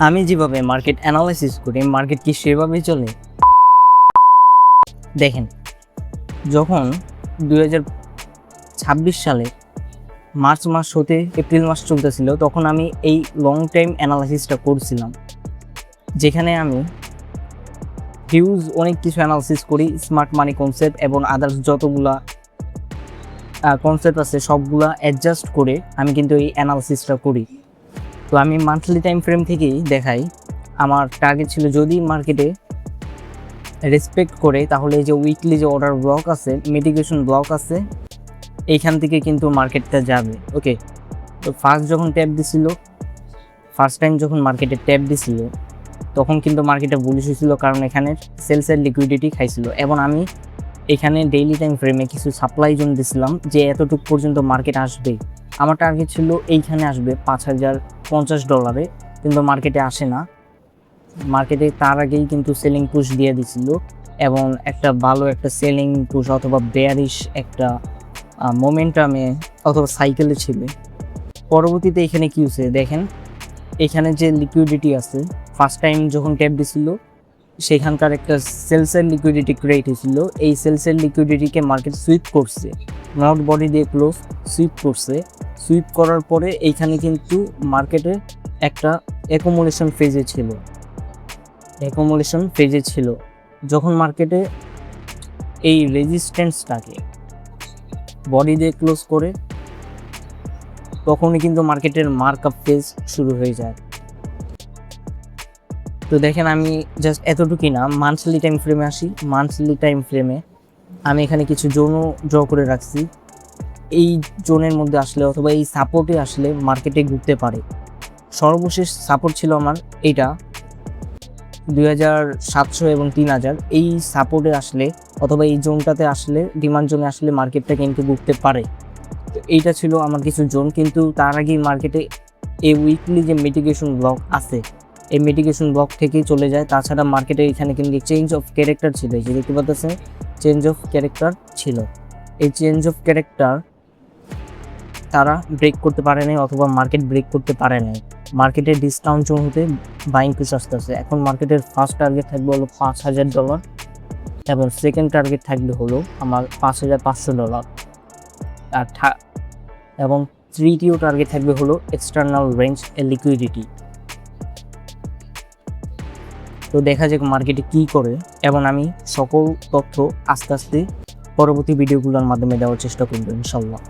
আমি যেভাবে market analysis করি, মার্কেট কি সেভাবেই চলে। দেখেন, যখন 2026 সালে মার্চ মাস হতে এপ্রিল মাস চলতেছিল, তখন আমি এই লং টাইম অ্যানালাইসিসটা করছিলাম, যেখানে আমি হিউজ অনেক কিছু অ্যানালাইসিস করি, স্মার্ট মানি কনসেপ্ট এবং আদার্স যতগুলা কনসেপ্ট আছে সবগুলা অ্যাডজাস্ট করে আমি কিন্তু এই অ্যানালাইসিসটা করি। তো আমি মান্থলি টাইম ফ্রেম থেকেই দেখাই। আমার টার্গেট ছিল যদি মার্কেটে রেসপেক্ট করে, তাহলে এই যে উইকলি যে অর্ডার ব্লক আছে, মিটিগেশন ব্লক আছে, এইখান থেকে কিন্তু মার্কেটটা যাবে। ওকে, তো ফার্স্ট টাইম যখন মার্কেটে ট্যাপ দিছিল, তখন কিন্তু মার্কেটে বুলিশ হয়েছিল, কারণ এখানে সেলসের লিকুইডিটি খাইছিল। এবং আমি এখানে ডেইলি টাইম ফ্রেমে কিছু সাপ্লাই জোন দিছিলাম যে এতটুকু পর্যন্ত মার্কেট আসবে। আমার টার্গেট ছিল এইখানে আসবে $5050, কিন্তু মার্কেটে আসে না। মার্কেটে তার আগেই কিন্তু সেলিং পুশ দিয়ে দিছিল, এবং একটা ভালো একটা সেলিং পুশ অথবা বেয়ারিশ একটা মোমেন্টামে অথবা সাইকেলে ছিল। পরবর্তীতে এখানে কি হয়েছে দেখেন, এখানে যে লিকুইডিটি আছে, ফার্স্ট টাইম যখন ট্যাপ দিছিল সেখানকার একটা সেলসের লিকুইডিটি ক্রিয়েট হয়েছিল। এই সেলসের লিকুইডিটিকে মার্কেট সুইপ করছে, নট বডি দিয়ে ক্লোজ সুইপ করছে। সুইপ করার পরে এইখানে কিন্তু মার্কেটে একটা অ্যাকুমুলেশন ফেজে ছিল। যখন মার্কেটে এই রেজিস্ট্যান্সটাকে বডি দিয়ে ক্লোজ করে, তখনই কিন্তু মার্কেটের মার্কআপ ফেজ শুরু হয়ে যায়। তো দেখেন, আমি জাস্ট এতটুকুই না, মান্থলি টাইম ফ্রেমে আসি। মান্থলি টাইম ফ্রেমে আমি এখানে কিছু জোনও ড্র করে রাখছি। এই জোনের মধ্যে আসলে অথবা এই সাপোর্টে আসলে মার্কেটে ঘুরতে পারে। সর্বশেষ সাপোর্ট ছিল আমার এইটা 2700 এবং 3000। এই সাপোর্টে আসলে অথবা এই জোনটাতে আসলে, ডিমান্ড জোনে আসলে মার্কেটটা কিন্তু ঘুরতে পারে। তো এইটা ছিল আমার কিছু জোন, কিন্তু তার আগেই মার্কেটে এই উইকলি যে মিটিগেশন ব্লক আছে, এই মিটিগেশন ব্লক থেকেই চলে যায়। তাছাড়া মার্কেটে এখানে কিন্তু চেঞ্জ অফ ক্যারেক্টার ছিল, এই যে দেখতে পাচ্ছেন চেঞ্জ অফ ক্যারেক্টার ছিল। এই চেঞ্জ অফ ক্যারেক্টার তারা ব্রেক করতে পারে নাই, অথবা মার্কেট ব্রেক করতে পারে নাই। মার্কেটের ডিসকাউন্ট জোন হতে বাইং পুশ আসতেছে। এখন মার্কেটের ফার্স্ট টার্গেট থাকবে হলো $5000, এবং সেকেন্ড টার্গেট থাকবে হলো আমার $5500, এবং তৃতীয় টার্গেট থাকবে হলো এক্সটার্নাল রেঞ্জ এ লিকুইডিটি। তো দেখা যাক মার্কেটে কী করে, এবং আমি সকল তথ্য আস্তে আস্তে পরবর্তী ভিডিওগুলোর মাধ্যমে দেওয়ার চেষ্টা করব ইনশাল্লাহ।